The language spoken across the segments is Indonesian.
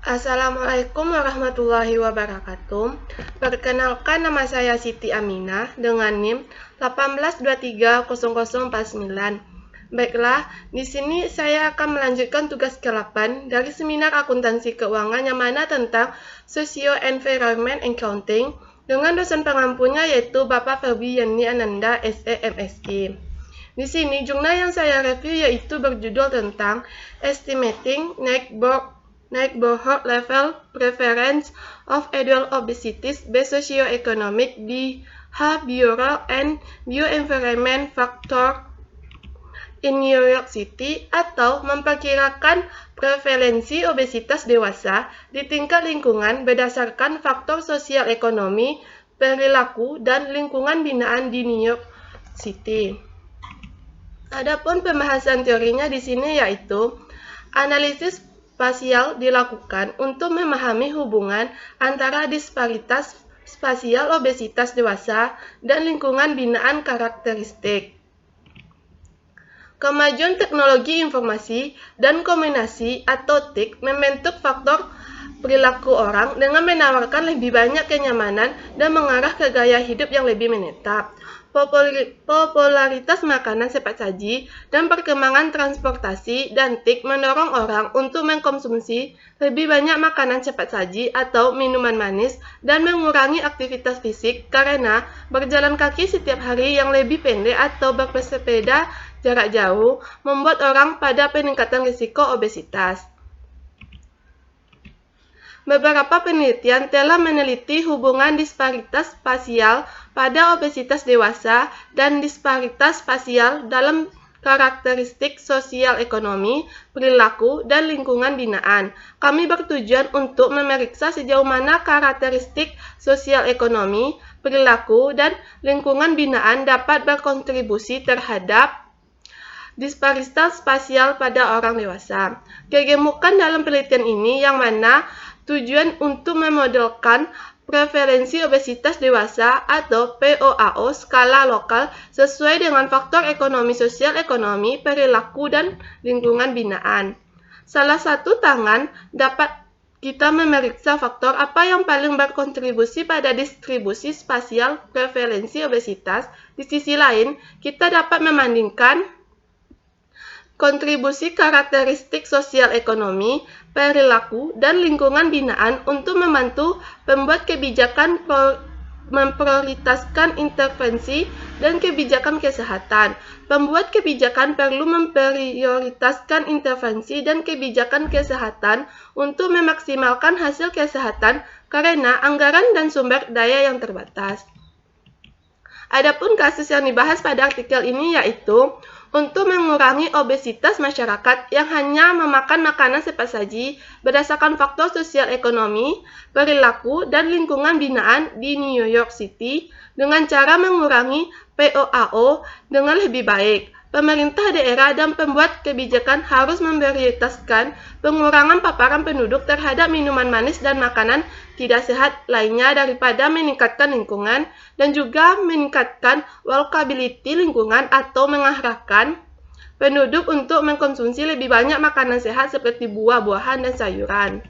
Assalamualaikum warahmatullahi wabarakatuh. Perkenalkan, nama saya Siti Aminah dengan NIM 18230049. Baiklah, di sini saya akan melanjutkan tugas ke-8 dari seminar akuntansi keuangan yang mana tentang Socio-Environment Accounting dengan dosen pengampunya yaitu Bapak Ferbi Yani Ananda, SE MSI. Di sini jurnal yang saya review yaitu berjudul tentang Estimating Neighborhood Level Prevalence of Adult Obesity by Socioeconomic Behavioral and Bioenvironment Factor in New York City, atau memperkirakan prevalensi obesitas dewasa di tingkat lingkungan berdasarkan faktor sosial ekonomi, perilaku, dan lingkungan binaan di New York City. Adapun pembahasan teorinya di sini yaitu analisis spasial dilakukan untuk memahami hubungan antara disparitas spasial obesitas dewasa dan lingkungan binaan karakteristik. Kemajuan teknologi informasi dan komunikasi atau TIK membentuk faktor perilaku orang dengan menawarkan lebih banyak kenyamanan dan mengarah ke gaya hidup yang lebih menetap. Popularitas makanan cepat saji dan perkembangan transportasi dan TIK mendorong orang untuk mengkonsumsi lebih banyak makanan cepat saji atau minuman manis dan mengurangi aktivitas fisik karena berjalan kaki setiap hari yang lebih pendek atau bersepeda jarak jauh membuat orang pada peningkatan risiko obesitas. Beberapa penelitian telah meneliti hubungan disparitas spasial pada obesitas dewasa dan disparitas spasial dalam karakteristik sosial ekonomi, perilaku, dan lingkungan binaan. Kami bertujuan untuk memeriksa sejauh mana karakteristik sosial ekonomi, perilaku, dan lingkungan binaan dapat berkontribusi terhadap disparitas spasial pada orang dewasa. Kegemukan dalam penelitian ini yang mana tujuan untuk memodelkan prevalensi obesitas dewasa atau POAO skala lokal sesuai dengan faktor ekonomi sosial ekonomi, perilaku, dan lingkungan binaan. Salah satu tangan dapat kita memeriksa faktor apa yang paling berkontribusi pada distribusi spasial prevalensi obesitas. Di sisi lain, kita dapat membandingkan kontribusi karakteristik sosial ekonomi, perilaku, dan lingkungan binaan untuk membantu pembuat kebijakan memprioritaskan intervensi dan kebijakan kesehatan. Pembuat kebijakan perlu memprioritaskan intervensi dan kebijakan kesehatan untuk memaksimalkan hasil kesehatan karena anggaran dan sumber daya yang terbatas. Adapun kasus yang dibahas pada artikel ini yaitu untuk mengurangi obesitas masyarakat yang hanya memakan makanan cepat saji berdasarkan faktor sosial ekonomi, perilaku, dan lingkungan binaan di New York City dengan cara mengurangi POAO dengan lebih baik. Pemerintah daerah dan pembuat kebijakan harus memprioritaskan pengurangan paparan penduduk terhadap minuman manis dan makanan tidak sehat lainnya daripada meningkatkan lingkungan dan juga meningkatkan walkability lingkungan atau mengarahkan penduduk untuk mengkonsumsi lebih banyak makanan sehat seperti buah-buahan dan sayuran.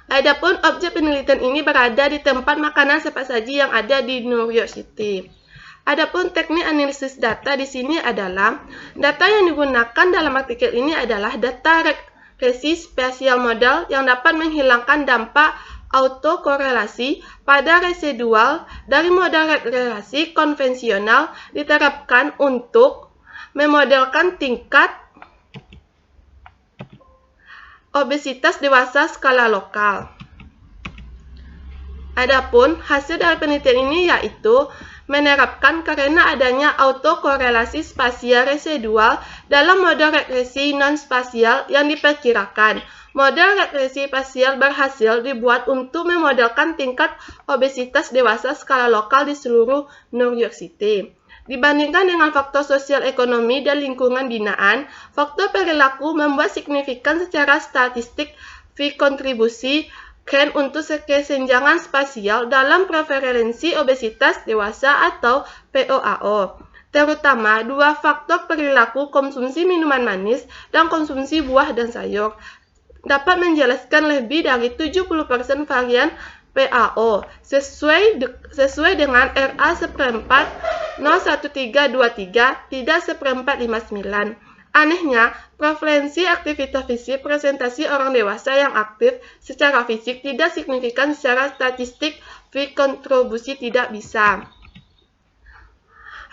Adapun objek penelitian ini berada di tempat makanan cepat saji yang ada di New York City. Adapun teknik analisis data di sini adalah data yang digunakan dalam artikel ini adalah data regresi spasial model yang dapat menghilangkan dampak autokorelasi pada residual dari model regresi konvensional diterapkan untuk memodelkan tingkat obesitas dewasa skala lokal. Adapun hasil dari penelitian ini yaitu menerapkan karena adanya autokorelasi spasial residual dalam model regresi non-spasial yang diperkirakan. Model regresi spasial berhasil dibuat untuk memodelkan tingkat obesitas dewasa skala lokal di seluruh New York City. Dibandingkan dengan faktor sosial ekonomi dan lingkungan binaan, faktor perilaku membuat signifikan secara statistik kontribusi untuk kesenjangan spasial dalam prevalensi obesitas dewasa atau POAO, terutama dua faktor perilaku konsumsi minuman manis dan konsumsi buah dan sayur. dapat menjelaskan lebih dari 70% varian PAO sesuai dengan RA seperempat 01323 tidak seperempat 59. Anehnya, prevalensi aktivitas fisik presentasi orang dewasa yang aktif secara fisik tidak signifikan secara statistik, kontribusi tidak bisa.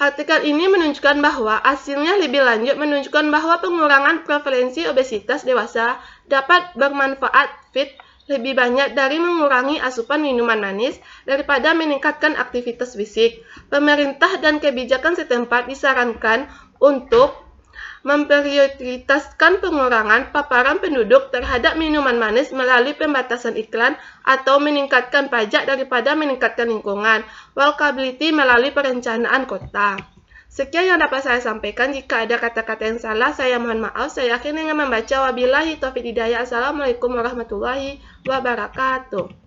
Artikel ini menunjukkan bahwa hasilnya lebih lanjut menunjukkan bahwa pengurangan prevalensi obesitas dewasa dapat bermanfaat lebih banyak dari mengurangi asupan minuman manis daripada meningkatkan aktivitas fisik. Pemerintah dan kebijakan setempat disarankan untuk memprioritaskan pengurangan paparan penduduk terhadap minuman manis melalui pembatasan iklan atau meningkatkan pajak daripada meningkatkan lingkungan, walkability melalui perencanaan kota. Sekian yang dapat saya sampaikan. Jika ada kata-kata yang salah, saya mohon maaf. Saya akhirnya membaca. Wabillahi taufiq hidayah. Assalamualaikum warahmatullahi wabarakatuh.